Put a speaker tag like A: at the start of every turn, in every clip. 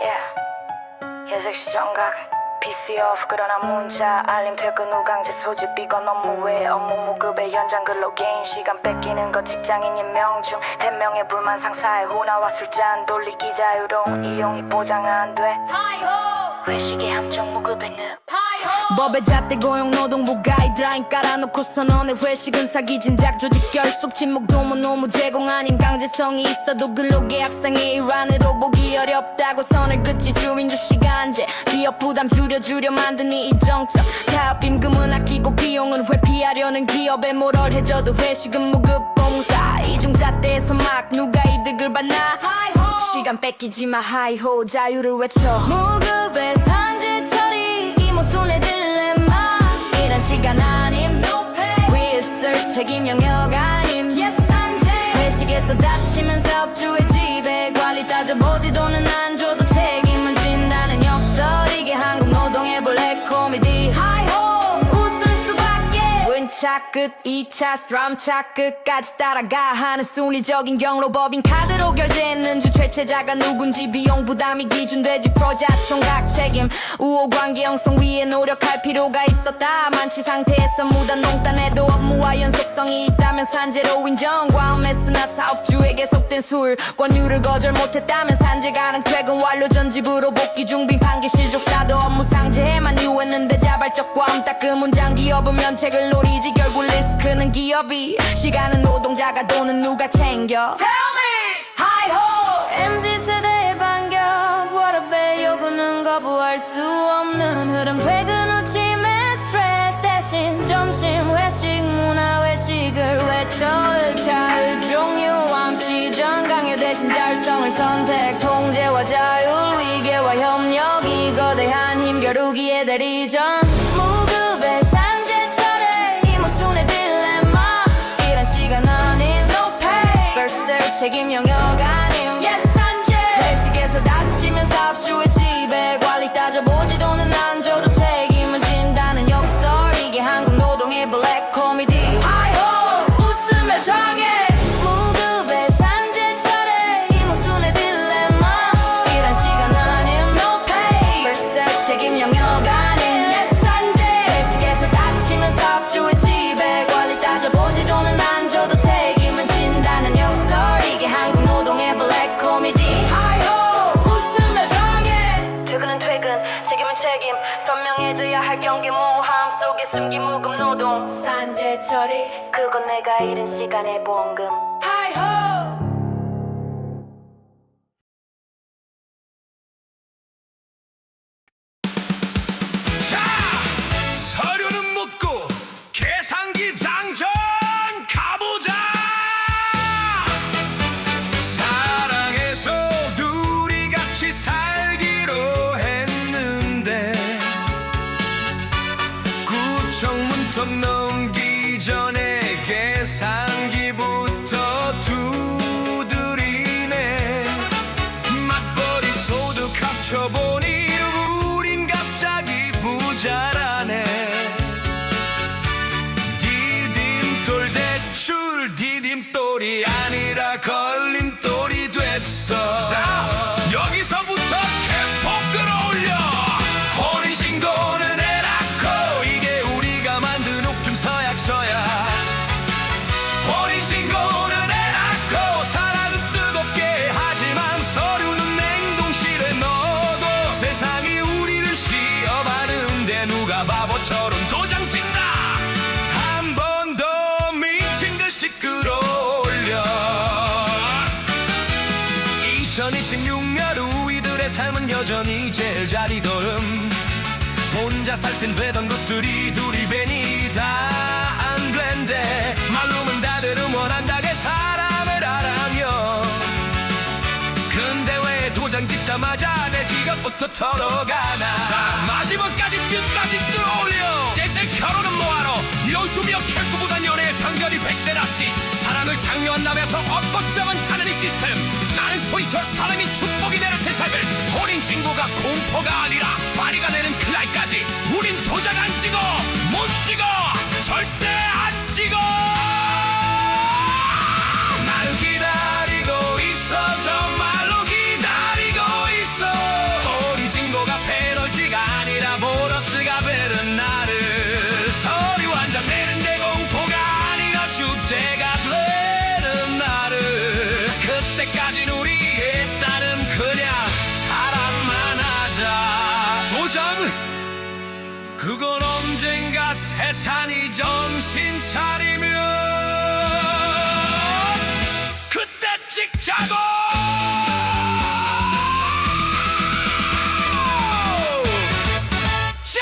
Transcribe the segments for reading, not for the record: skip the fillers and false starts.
A: Yeah. 예색시 정각 PC off 그러나 문자 알림 퇴근 후 강제 소집 이건 업무외 업무 무급의 연장 근로 개인 시간 뺏기는 것 직장인인 명중 대명의 불만 상사의 후나와 술잔 돌리기 자유로운 이용이 보장 안돼 회식의 함정 무급의 늪 법의 잣대 고용노동부 가이드라인 깔아놓고서 너네 회식은 사기 진작 조직 결속 친목 도모 노무 제공 아님 강제성이 있어도 근로계약상의 일환으로 보기 어렵다고 선을 긋지 주민주 시간제 기업 부담 줄여 만드니 이 정책 타업 임금은 아끼고 비용은 회피하려는 기업에 모럴해져도 회식은 무급 봉사 이중잣대에서 막 누가 이득을 받나 시간 뺏기지 마 하이호 자유를 외쳐 무급의 산지 처리 이모순의 딜레마 이런 시간 아님 no pay 위 있을 책임 영역 아님 yes 산지 회식에서 다치면서 업주의 지배 관리 따져보지도는 안 줘도 책임은 진다는 역설 이게 한국 노동의 블랙 코미디 하이호 웃을 수밖에 차 끝 2차 3차 끝까지 따라가 하는 순리적인 경로 법인 카드로 결제했는 주 최채자가 누군지 비용 부담이 기준되지 프로자 총각 책임 우호 관계 형성 위에 노력할 필요가 있었다 만취 상태에서 무단 농단에도 업무와 연속성이 있다면 산재로 인정 과음했으나 사업주에게 속된 술 권유를 거절 못했다면 산재가는 퇴근 완료 전 집으로 복귀 중빈 판기 실족사도 업무 상재에만 유했는데 자발적 과음 따끔 문장 기업은 면책을 노리지 결국 리스크는 기업이 시간은 노동자가 돈은 누가 챙겨 Tell me! Hi-ho! MZ세대의 반격 What a bay 요구는 거부할 수 없는 흐름 퇴근 후 치매 스트레스 대신 점심 회식 문화 회식을 외쳐 1차 종류 암시 전 강요 대신 자율성을 선택 통제와 자율 위계와 협력 이 거대한 힘 겨루기에 대리전 무급의 산재 철회 이모순의 딜레마 이런 시간 아님 no pay 벌쓸 책임 영역 아님 yes 산재 회식에서 다치면서 업주의 지배 관리 따져보지도는 안 줘도 책임은 진다는 역설 이게 한국 노동의 블랙 코미디 하이호 웃으며 정해 무급의 산재 철회 이모순의 딜레마 이런 시간 아님 no pay 벌써 책임 영역 아님 yes 산재 회식에서 다치면서 업주의 지배 관리 따져보지도는 안 줘도 책임은 진다는 역설 이게 한국 노동의 블랙 코미디 하이호 웃으며 정해 퇴근은 퇴근 책임은 책임 선명해져야 할 경계 모함 속에 숨긴 무급 노동 산재 처리 그건 내가 잃은 시간의 보험금 하이호
B: 서류는 묻고 계산기 장전 가보자 사랑해서 둘이 같이 살기로 했는데 구청문턱 넘기 전에 계산기부터 두드리네 맞벌이 소득 합쳐보니 우린 갑자기 부자라네 디딤돌 대출 디딤돌이 아니라 걸림돌이 됐어 자 여기서부터 개폭 끌어올려 혼인신고는 해놨고 이게 우리가 만든 우편 서약서야 혼인신고는 해놨고 사랑은 뜨겁게 하지만 서류는 냉동실에 넣어도 세상이 우리를 시험하는데 누가 바보처럼 도장 찍나 한 번 더 미친 듯이 끌어올려 2026년 우리들의 삶은 여전히 제일 자리더름 혼자 살 땐 되던 것들이 둘이 괜히 다 안 된대 말로는 다들 응원한다게 사람을 알아며 근데 왜 도장 찍자마자 내 지갑부터 털어가나 자 마지막까지 끝까지 끌어올려 대체 결혼은 뭐하러 여수며 캠프보단 연애의 장결이 100대 낫지 사랑을 장려한다면서 엇박자만 타는 이 시스템 나는 소리쳐 사람이 축복이 되는 세상을 혼인신고가 공포가 아니라 파리가 되는 그날까지 우린 도장 안 찍어 못 찍어 절대 안 찍어 나는 기다리고 있어 정말로 기다리고 있어 그건 언젠가 세상이 정신 차리면 그때 찍자고. 자!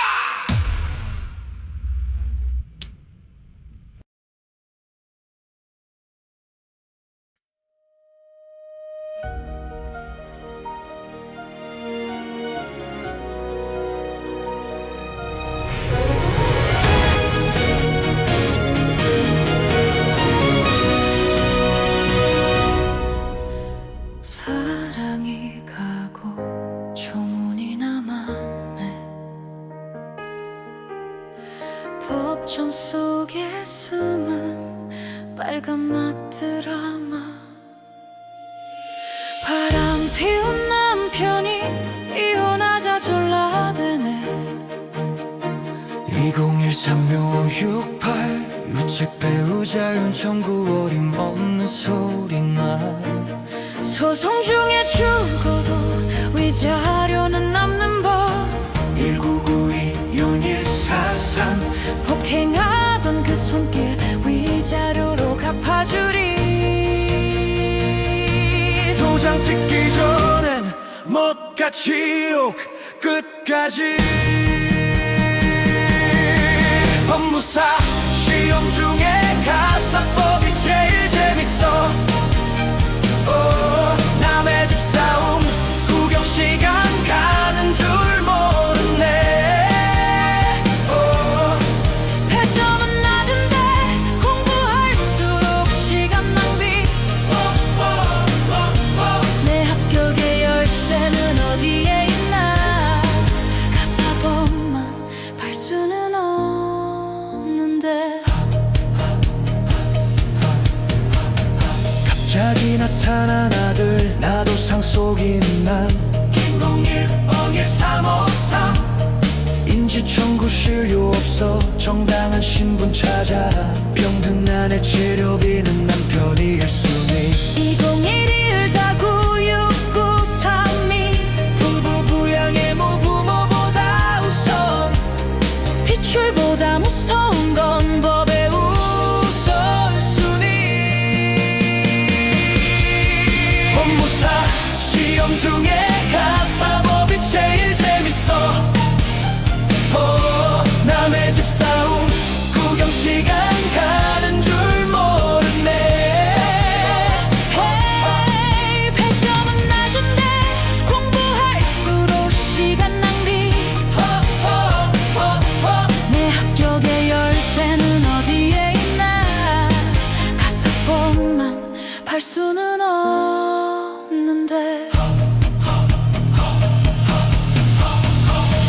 A: 사랑이 가고 조문이 남았네. 법전 속에 숨은 빨간 드라마. 바람 피운 남편이 이혼하자 졸라대네.
C: 2013-6568 유책 배우자 윤청구 어림없는 소리나.
A: 소송 중에 죽어도 위자료는 남는 법.
C: 1992-0143
A: 폭행하던 그 손길 위자료로 갚아주리.
C: 도장 찍기 전엔 못 가 지옥 끝까지. 법무사 시험 중에 가사법이 제일 재밌어. 남의 집 싸움 구경 시간 가는 줄 모르네.
A: 배점은 낮은데 공부할수록 시간 낭비. 내 합격의 열쇠는 어디에 있나. 가사법만 팔 수는 없는데.
C: 갑자기 나타난 아들 나도 상속인 난. 001-01-353 인지청구 실료 없어 정당한 신분 찾아. 병든 아내 치료비는 남편이 1순위.
A: 2011-1-96932
C: 부부 부양의 무부모보다 우선.
A: 핏줄보다 무서운 건 법의 우선순위.
C: 법무사 시험 중에 가사법이 제일 재밌어. 남의 집 싸움 구경 시간 가는 줄 모르네.
A: 배점은 낮은데 공부할수록 시간 낭비. 내 합격의 열쇠는 어디에 있나. 가사법만 팔 수는 없는데.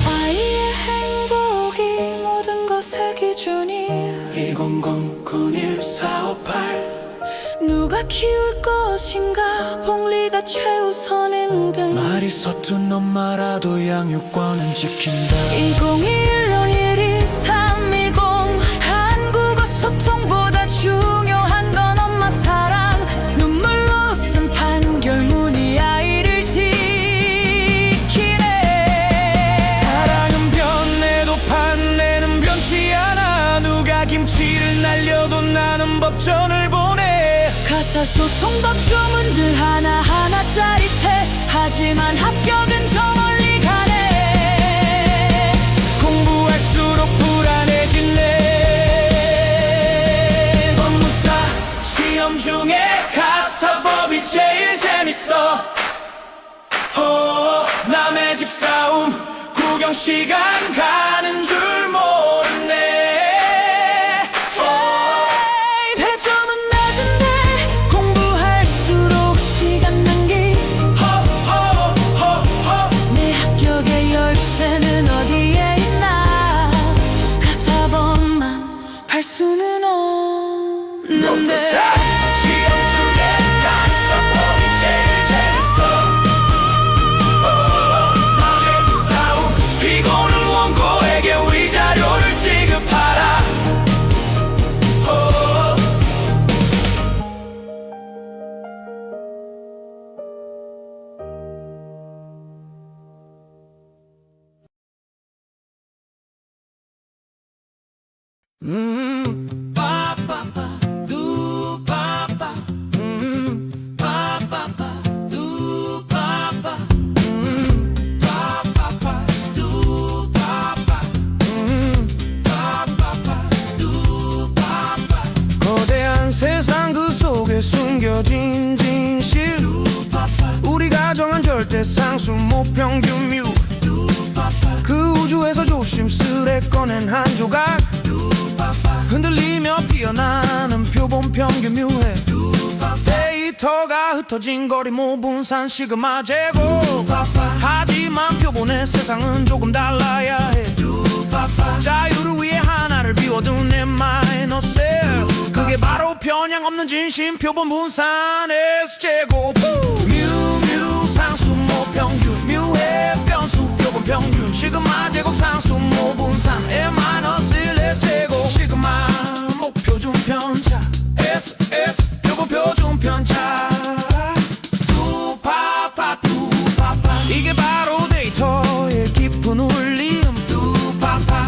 A: 아이의 행복이 모든 것의 기준이야.
C: 2009-01-458
A: 누가 키울 것인가. 복리가 최우선인데.
C: 말이 서툰 엄마라도 양육권은 지킨다.
A: 2021-1-2-3-20 한국어 소통보다 중요한 건 엄마 사랑. 눈물로 쓴 판결문이 아이를 지키네.
C: 사랑은 변해도 판례는 변치 않아. 누가 김치를 날려도 나는 법전을 보내.
A: 가사소송 법조문들 하나하나 짜릿해. 하지만 합격은 저 멀리 가네.
C: 공부할수록 불안해지네. 법무사 시험 중에 가사법이 제일 재밌어. 남의 집 싸움 구경 시간 가는 줄 모르네.
A: 배점은 낮은데 공부할수록 시간 낭비. 내 합격의 열쇠는 어디에 있나. 가사법만 팔 수는 없는데.
C: 시험 중에 가사법이 제일 재밌어. 남의 집 싸움 피고는 원고에게 위자료
D: 거대한 세상 그 속에 숨겨진 진실 우리가 정한 절대 상수 모평균 뮤 그 우주에서 조심스레 꺼낸 한 조각 흔들리며 피어나는 표본 평균 뮤에 데이터가 흩어진 거리 모분산 시그마 제곱 하지만 표본의 세상은 조금 달라야 해 자유를 위해 하나를 비워둔 M 마이너스 그게 바로 편향 없는 진심 표본 분산 S 제곱 뮤 상수 모평균 뮤의 변수 표본 평균 시그마 제곱 상수 모분산 M 마이너스 S 제곱 시그마 목표준 편차 S 표본 표준 편차 두파파 이게 바로 데이터의 깊은 울림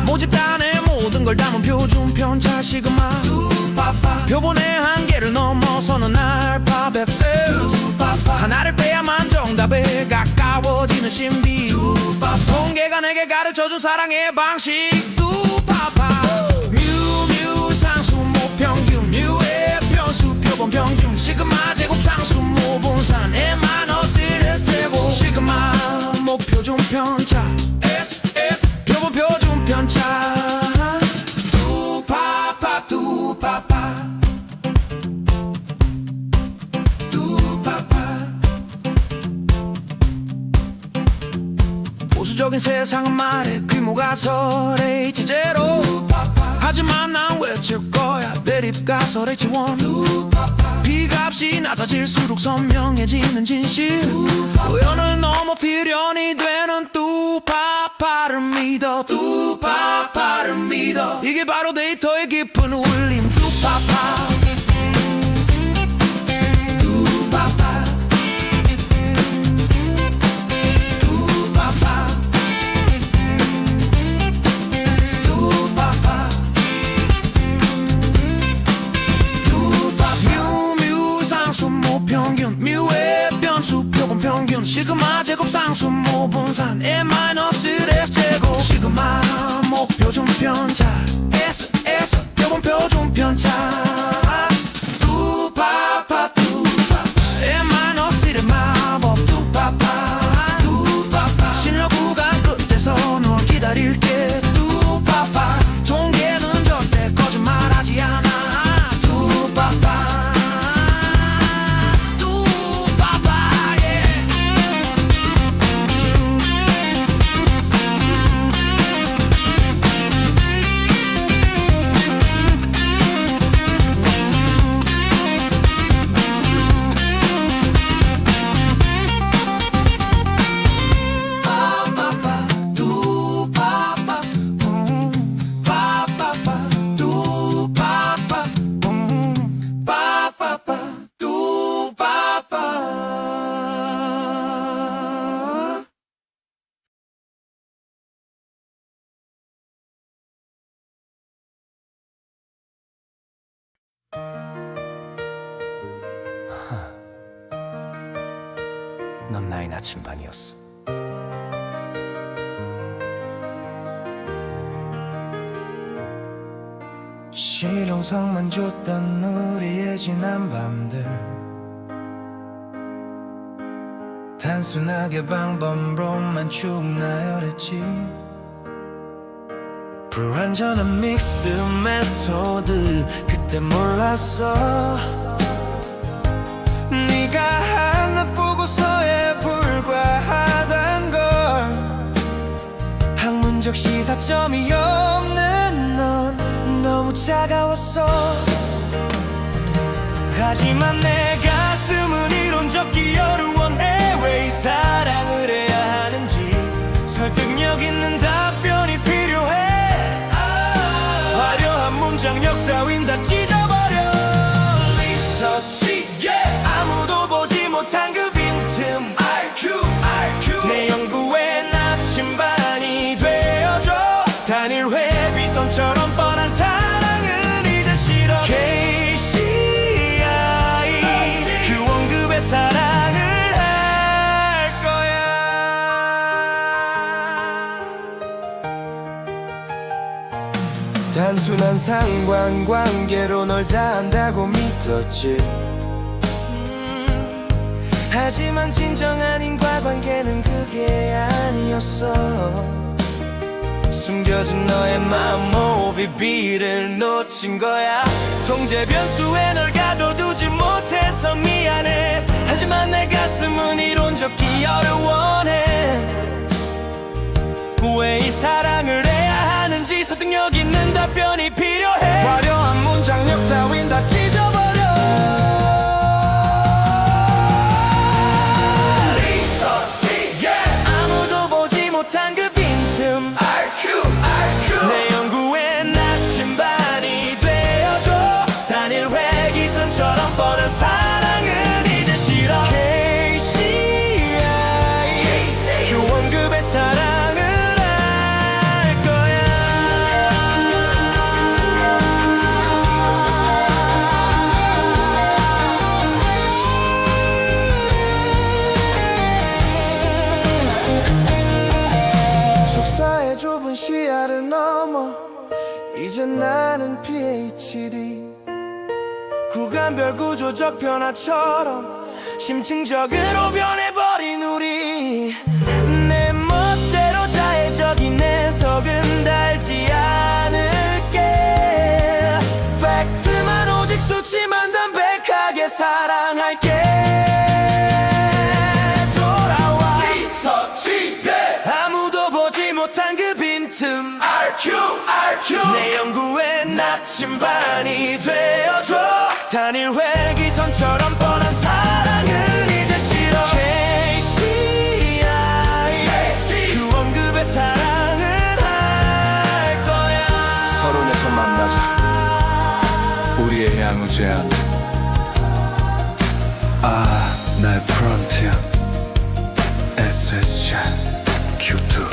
D: 모집단의 모든 걸 담은 표준 편차 시그마 표본의 한계를 넘어서는 알파 뱁스 하나를 빼야만 정답에 가까워지는 신비 통계가 내게 가르쳐준 사랑의 방식 뮤 상수 모평균 뮤의 변수 표본 평균 시그마 제곱 상수 모분산 M 마이너스 S 제곱 시그마 목표준 편차 S 표본 표준 편차 두파파 보수적인 세상은 말해 규모가 설의 H0 하지만 난 외칠 거야 대립가설 H1 B값이 낮아질수록 선명해지는 진실 우연을 넘어 필연이 되는 두파파를 믿어 이게 바로 데이터의 깊은 울림 두파파 평균 뮤의 변수 표본 평균 시그마 제곱 상수 모분산 M 마이너스 S 제곱 시그마 목표준 편차 S 표본 표준 편차 두파파 M 마이너스 1의 마법 두파파 신뢰 구간 끝에서 널 기다릴게 두파파 통계는 절대 거짓말하지 않아 두파파
B: 넌 나의 나침반이었어.
C: 실용성만 줬던 우리의 지난 밤들 단순하게 방법으로만 쭉 나열했지 불완전한 믹스드 메소드 그때 몰랐어 네가 하나 보고서에 불과하단 걸 학문적 시사점이 없는 넌 너무 차가웠어 하지만 내 가슴은 이론적 기여를 원해 왜 이 사랑을 해야 하는지 설득력 있는 답변이 필요해 화려한 문장력 따윈 다 찢어버려 리서치 아무도 보지 못한 그 빈틈 RQ 내 연구의 나침반이 되어줘 단일 회귀선처럼 뻔한 사랑 단순한 상관관계로 널 다 안다고 믿었지. 하지만 진정한 인과관계는 그게 아니었어. 숨겨진 너의 마음 오비비를 놓친 거야. 통제 변수에 널 가둬두지 못해서 미안해. 하지만 내 가슴은 이론적기 어려워해. 왜 이 사랑을 해야 하는지 설득력 있는 답변이 필요해. 화려한 문장력 따윈 다 찢어버려. 아무도 보지 못한 그 빈틈 내 연구에 나침반이 되어줘. 단일 회기선처럼 뻔한 사랑은 이제 싫어. KCI 교원급의 사랑을 할 거야. 속사의 좁은 시야를 넘어 이제 나는 PhD. 구간별 구조적 변화처럼 심층적으로 변해버린 우리. 내 멋대로 자해적인 해석은 달지 않을게. 팩트만 오직 수치만 담백하게 사랑할게. 돌아와 아무도 보지 못한 그 빈틈 내 연구에 나침반이 되어줘. 단일 회기선처럼 뻔한 사랑은 이제 싫어. KCI 교원급의 사랑을 할 거야.
E: 서론에서 만나자. 우리의 향후 제안. 나의 프론티어 SSJ Q2.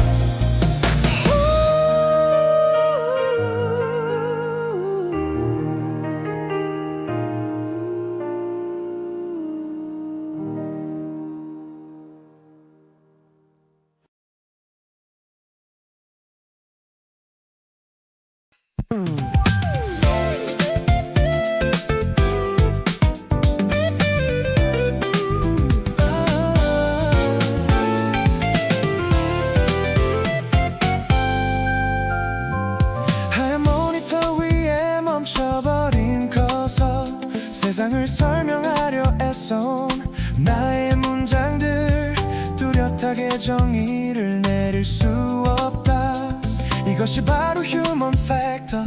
C: 하얀 모니터 위에 멈춰버린 커서 세상을 설명하려 애써온 나의 문장들. 뚜렷하게 정의를 내릴 수 없다. 이것이 바로 휴먼 팩터.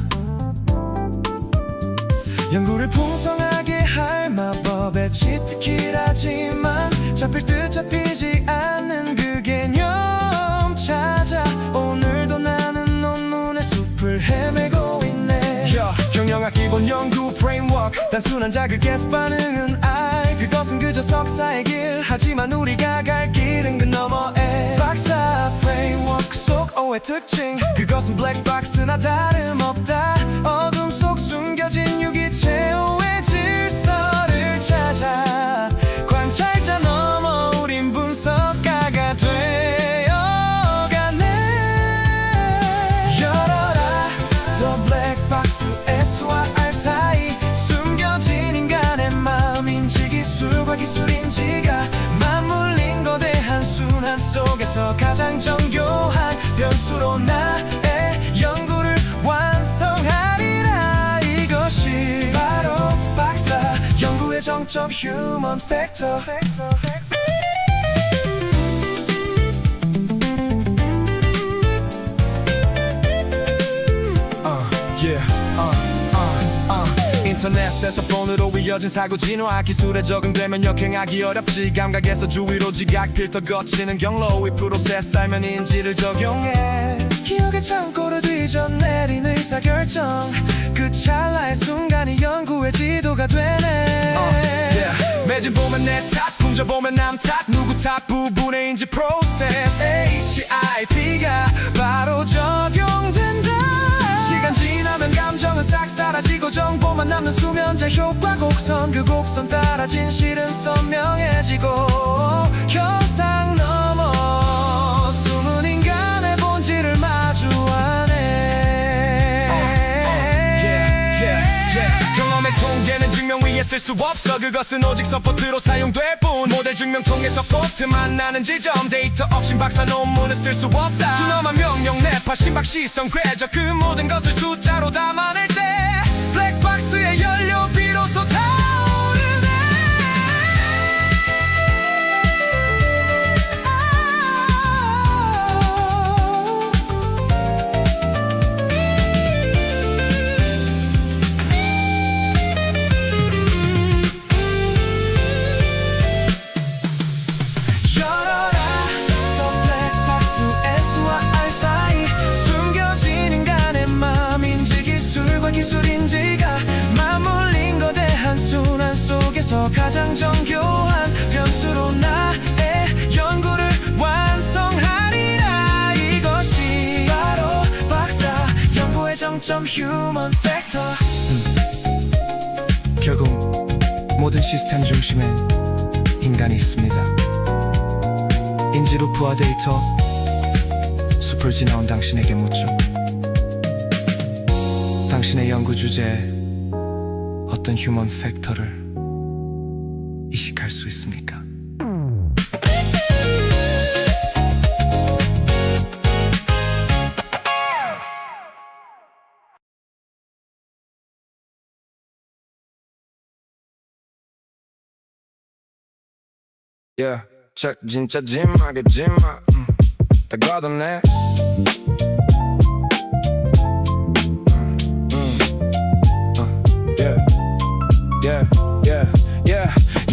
C: 연구를 풍성하게 할 마법의 치트키라지만 잡힐 듯 잡히지 않는 그 개념 찾아 오늘도 나는 논문의 숲을 헤매고 있네. 경영학 기본 연구 프레임워크. 단순한 자극에서 반응은 R. 그것은 그저 석사의 길. 하지만 우리가 갈 길은 그 너머에. 박사 프레임워크 속 O의 특징. 그것은 블랙박스나 다름없다. 어둠 속 숨겨진 유기체 O의 질서를 찾아 관찰자 넘어 우린 분석가가 되어가네. 열어라 The Black Box. S와 R 사이 숨겨진 인간의 마음인지 기술과 기술인지가 맞물린 거대한 순환 속에서 가장 정교한 변수로 나의 연구를 완성하리라. 이것이 바로 박사 연구의 정점 휴먼 팩터. 인터넷에서 폰으로 이어진 사고 진화 기술에 적응되면 역행하기 어렵지. 감각에서 주위로 지각 필터 거치는 경로. 이 프로세스 알면 인지를 적용해. 기억의 창고를 뒤져 내린 의사결정. 그 찰나의 순간이 연구의 지도가 되네. 매진 보면 내 탓, 품절 보면 남 탓. 누구 탓 부분의인지 프로세스 HIP가 바로 적용된다. 시간 지나면 감정은 싹 사라지고 정보만 남는 수면제 효과. 곡선 그 곡선 따라 진실은 선명해지고 현상 넘어 숨은 인간의 본질을 마주하네. 쓸 수 없어. 그것은 오직 서포트로 사용될 뿐. 모델 증명통에 서포트만 나는 지점. 데이터 없인 박사 논문은 쓸 수 없다. 준엄한 명령 내파 심박 시선 궤적 그 모든 것을 숫자로 담아낼 때 블랙박스의 연료 비로소 타오르네.
D: 열어라 더 블랙박스 S와 R 사이 숨겨진 인간의 마음인지 기술과 기술인지가 맞물린 거대한 순환 속에서 가장 정교한 변수로 나의 연구를 완성하리라. 이것이 바로 박사 연구의 정점 휴먼 팩터.
C: 결국 모든 시스템 중심엔 인간이 있습니다. 인지루프와 데이터 숲을 지나온 당신에게 묻죠. 당신의 연구 주제에 어떤 휴먼 팩터를 이식할 수 있습니까? Yeah, check 진짜 찜하게 찜하 다 걷어내.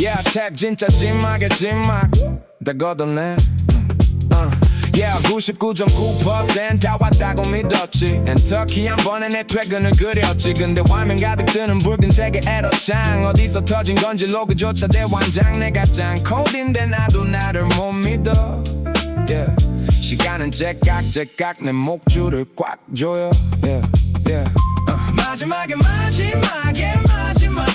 C: Yeah, check 진짜 찜하게 찜하 다 걷어내. Yeah, 99.9% 다 왔다고 믿었지. 엔터키 한 번에 내 퇴근을 그렸지. 근데 화면 가득 뜨는 붉은색의 에러창 어디서 터진 건지 로그조차 대환장. 내가 짠 코드인데 나도 나를 못 믿어. Yeah, 시간은 제깍제깍 내 목줄을 꽉 조여. Yeah, yeah. 마지막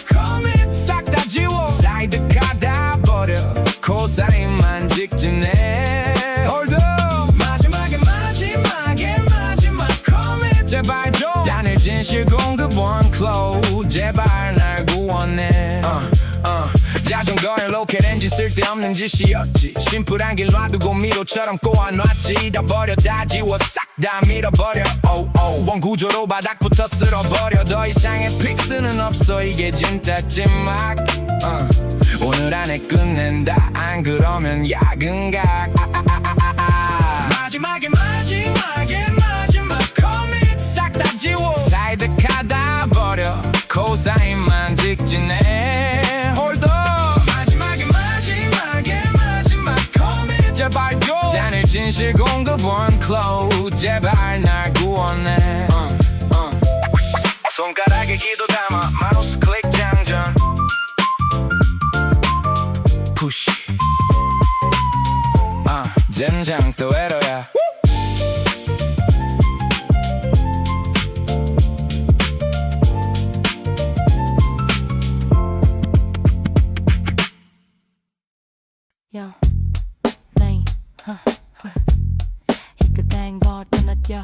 C: 커밋 싹 다 지워. 사이드카 다 버려. 코사인만 직진해. Hold up. 제발 좀 단일 진실 공급 one close. 제발 날 구원해. 자전거에 로켓 엔진 쓸데없는 짓이었지. 심플한 길 놔두고 미로처럼 꼬아놨지. 다 버려 다 지워 싹 다 밀어버려. 원구조로 바닥부터 쓸어버려. 더 이상의 픽스는 없어. 이게 진짜 찐막. 오늘 안에 끝낸다. 안 그러면 야근각. 마지막 커밋 싹 다 지워. 사이드카 다 버려. 코사인만 직진해. Hold up. 마지막 커밋 제발 좀 단일 진실 공급 one close. 제발 날 구원해. 손가락에 기도 담아 마우스 클릭 장전. Push. 젠장 또 에러야.
A: Yo, name, Hit the gang bar tonight, yo.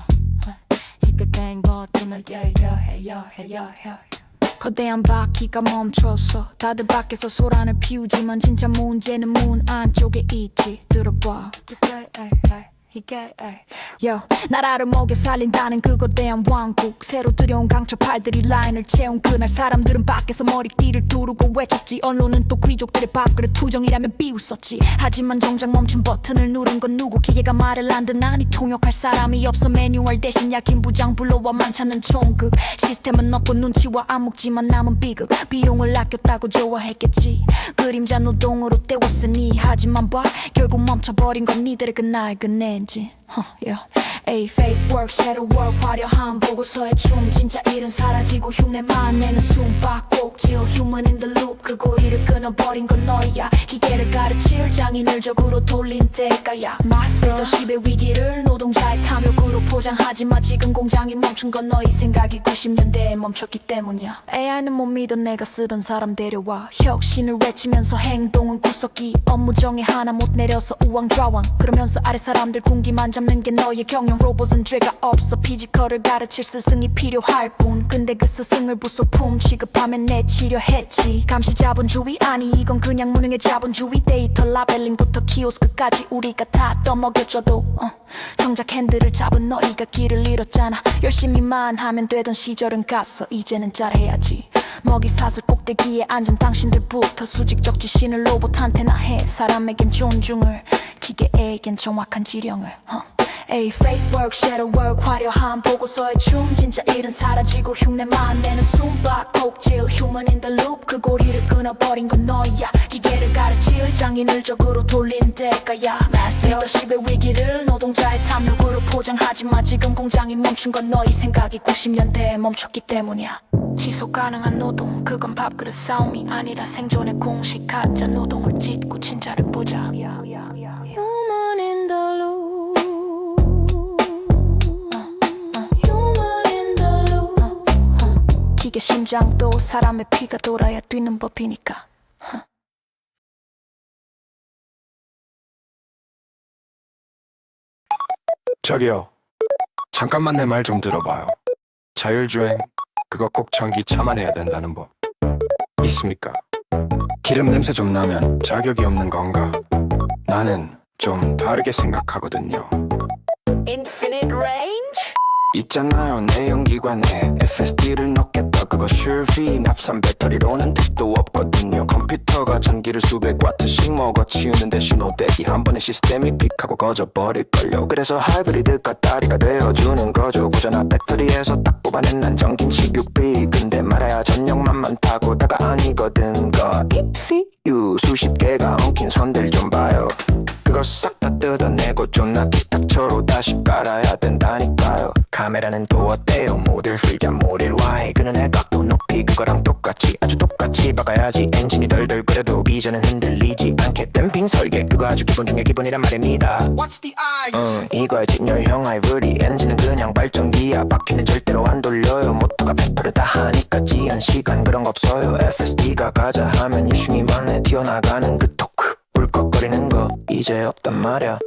A: Hit the gang bar tonight, yo. 거대한 바퀴가 멈췄어. 다들 밖에서 소란을 피우지만 진짜 문제는 문 안쪽에 있지. 들어봐. Yo, 나라를 먹여 살린다는 그 거대한 왕국. 새로 들여온 강철팔들이 라인을 채운 그날 사람들은 밖에서 머리띠를 두르고 외쳤지. 언론은 또 귀족들의 밥그릇 투정이라며 비웃었지. 하지만 정작 멈춘 버튼을 누른 건 누구. 기계가 말을 안 듣나니 통역할 사람이 없어. 매뉴얼 대신 약힌 부장 불러와 많잖은 총급. 시스템은 없고 눈치와 암묵지만 남은 비극. 비용을 아꼈다고 좋아했겠지. 그림자 노동으로 때웠으니. 하지만 봐 결국 멈춰버린 건 니들의 그 낡은 엔진. A fake work, shadow work, 화려한 보고서의 춤. 진짜 일은 사라지고 흉내만 내는 숨바꼭질. Human in the loop, 그 고리를 끊어버린 건 너야. 기계를 가르칠 장인을 적으로 돌린 때가야. 리더십의 위기를 노동자의 탐욕으로 포장하지마. 지금 공장이 멈춘 건 너희 생각이 90년대에 멈췄기 때문이야. AI는 못 믿어. 내가 쓰던 사람 데려와. 혁신을 외치면서 행동은 구석기. 업무 정의 하나 못 내려서 우왕좌왕. 그러면서 아래 사람들 군기만 잡는 게 너의 경영 전용 로봇은 죄가 없어 피지컬을 가르칠 스승이 필요할 뿐 근데 그 스승을 부속품 취급하면 내 치료했지 감시 자본주의 아니 이건 그냥 무능의 자본주의 데이터 라벨링부터 키오스크까지 우리가 다 떠먹여줘도 정작 핸들을 잡은 너희가 길을 잃었잖아 열심히만 하면 되던 시절은 갔어 이제는 잘해야지 먹이사슬 꼭대기에 앉은 당신들부터 수직적 지신을 로봇한테나 해 사람에겐 존중을 기계에겐 정확한 지령을 에이 fake work, shadow work 화려한 보고서의 춤 진짜 일은 사라지고 흉내만 내는 숨바꼭질 Human in the loop 그 고리를 끊어버린 건 너야 기계를 가르칠 장인을 적으로 돌린 대가야 리더십의 위기를 노동자의 탐욕으로 포장하지마 지금 공장이 멈춘 건 너희 생각이 90년대에 멈췄기 때문이야 지속 가능한 노동 그건 밥그릇 싸움이 아니라 생존의 공식 가짜 노동을 찢고 진짜를 보자 Human in the loop Human in the loop 기계 심장도 사람의 피가 돌아야 뛰는 법이니까
F: 저기요, 잠깐만 내 말 좀 들어봐요. 자율주행, 그거 꼭 전기 차만해야 된다는 법 있습니까? 기름 냄새 좀 나면 자격이 없는 건가? 나는 좀 다르게 생각하거든요.
G: Infinite range?
F: 있잖아요 내연기관에 FSD를 넣겠다 그거 슐피 납산 배터리로는 택도 없거든요 컴퓨터가 전기를 수백 와트씩 먹어 치우는 대신 오대기 한 번에 시스템이 픽하고 꺼져버릴걸요 그래서 하이브리드가 다리가 되어주는 거죠 고전한 배터리에서 딱 뽑아낸 난 전긴 식육비 근데 말아야 전력만만 타고다가 아니거든 거 ECU 수십 개가 엉킨 선들 좀 봐요 그거 싹 다 뜯어내고 존나 기타처로 다시 깔아야 된다니까요 카메라는 또 어때요 모델 fil자 모델 Y 그는 각도 높이 그거랑 똑같이 아주 똑같이 박아야지 엔진이 덜덜 거려도 비전은 흔들리지 않게 댐핑 설계 그거 아주 기본 중에 기본이란 말입니다
D: What's the eye?
F: 이거야 진열형 아이브리 엔진은 그냥 발전기야 바퀴는 절대로 안 돌려요 모터가 100% 다 하니까 지연 시간 그런 거 없어요 FSD가 가자 하면 유충이 만에 튀어나가는 그 토크 울컥거리는 거 이제 없단 말야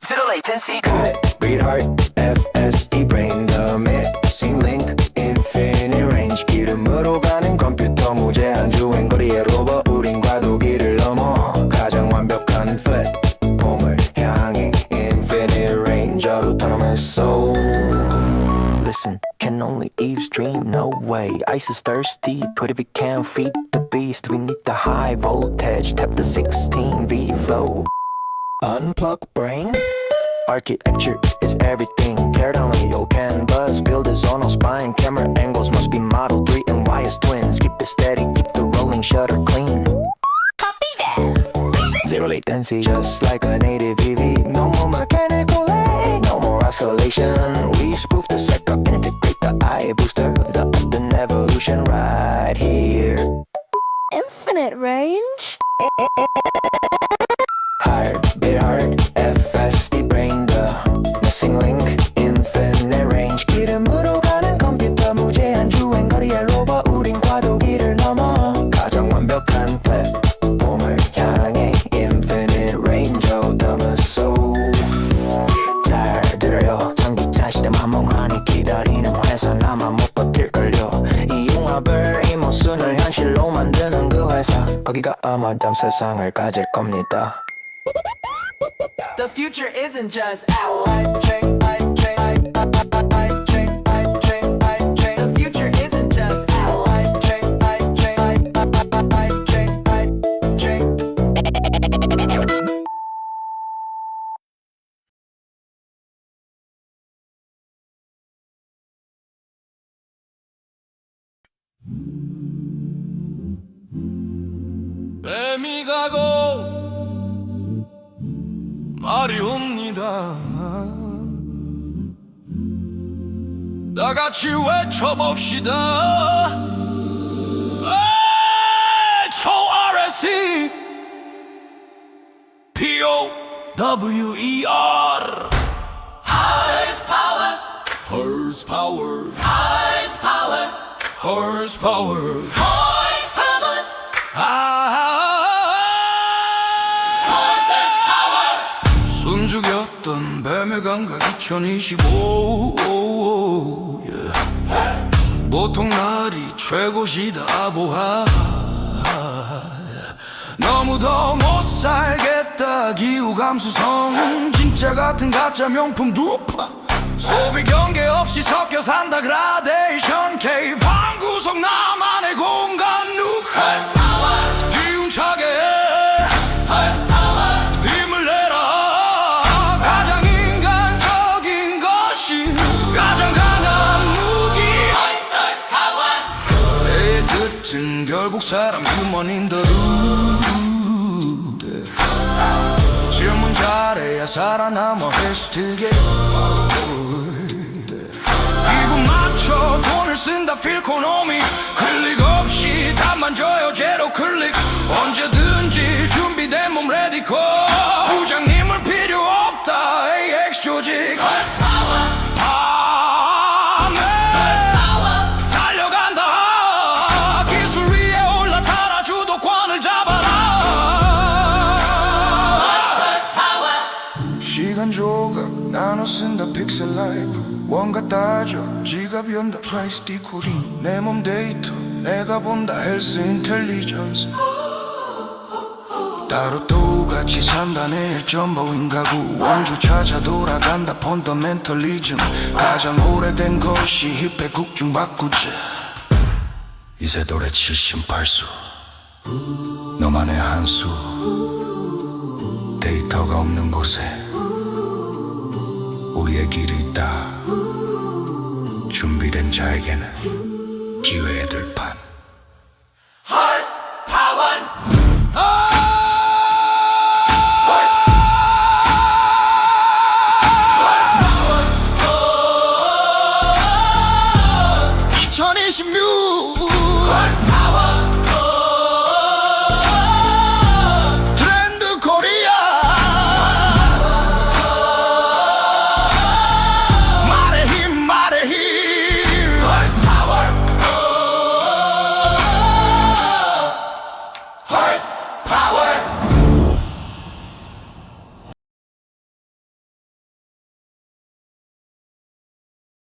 G: Zero latency.
F: Hybrid heart FSD brain the missing link infinite range 기름으로 가는 컴퓨터 무제한 주행 거리의 로봇 우린 과도기를 넘어 가장 완벽한 플랫폼을 향해 infinite range autonomous soul Listen, can only eavesdream, no way Ice is thirsty, but if we can't feed the beast We need the high voltage, tap the 16V flow Unplug brain Architecture is everything Tear down the old canvas Build a zonal spine Camera angles must be Model 3 and YS twins Keep it steady, keep the rolling shutter clean
A: Copy that
F: Zero latency Just like a native EV No more mechanical lag No more oscillation We spoof the setup Integrate the eye booster The Upton evolution right here
A: Infinite range
F: Hybrid heart FSD brain the missing link infinite range 기름으로 가는 컴퓨터 무제한 주행 거리의 로봇 우린 과도기를 넘어 가장 완벽한 플랫폼을 향해 infinite range autonomous soul 잘 들어요 전기차 시대만 멍하니 기다리는 회사 나만 못 버틸걸요 이 융합을 이 모순을 현실로 만드는 그 회사 거기가 아마 참 세상을 가질 겁니다
G: The future isn't just I train. The future isn't just I train.
B: 뱀이 가고 말이 옵니다 다 같이 외쳐봅시다 H-O-R-S-E P-O-W-E-R Horsepower Horsepower Horsepower Horsepower Horsepower
D: 부추겼던 뱀의 감각 2025 보통 날이 최고시다 아보하 너무 더 못 살겠다 기후 감수성 진짜 같은 가짜 명품 두파 소비 경계 없이 섞여 산다 그라데이션 K 방구석 나만의 공간 누카 기운차게 힘을 내라 가장 인간적인 것이 가장 강한 무기 내 끝은 결국 사람 휴먼 인더 루 질문 잘해야 살아남아 해스트게 기분 맞춰 돈을 쓴다 필코노미 클릭 없이 답만 줘요 제로 클릭 언제든지 준비된 몸 레디코 부장님을 필요 없다 AX 조직 밤에 달려간다 기술 위에 올라타라 주도권을 잡아라 시간 조각 나눠 쓴다 픽셀 라이프 원가 따져 지갑 연다 프라이스 디코딩 내 몸 데이터 내가 본다 헬스 인텔리전스 따로 똑같이 산다 내일 점보인 가구 원주 찾아 돌아간다 펀더멘털리즘 가장 오래된 것이 힙의 국중 바꾸자 이제 노래 78수 너만의 한수 데이터가 없는 곳에 우리의 길이 있다 준비된 자에게는 기회의 들판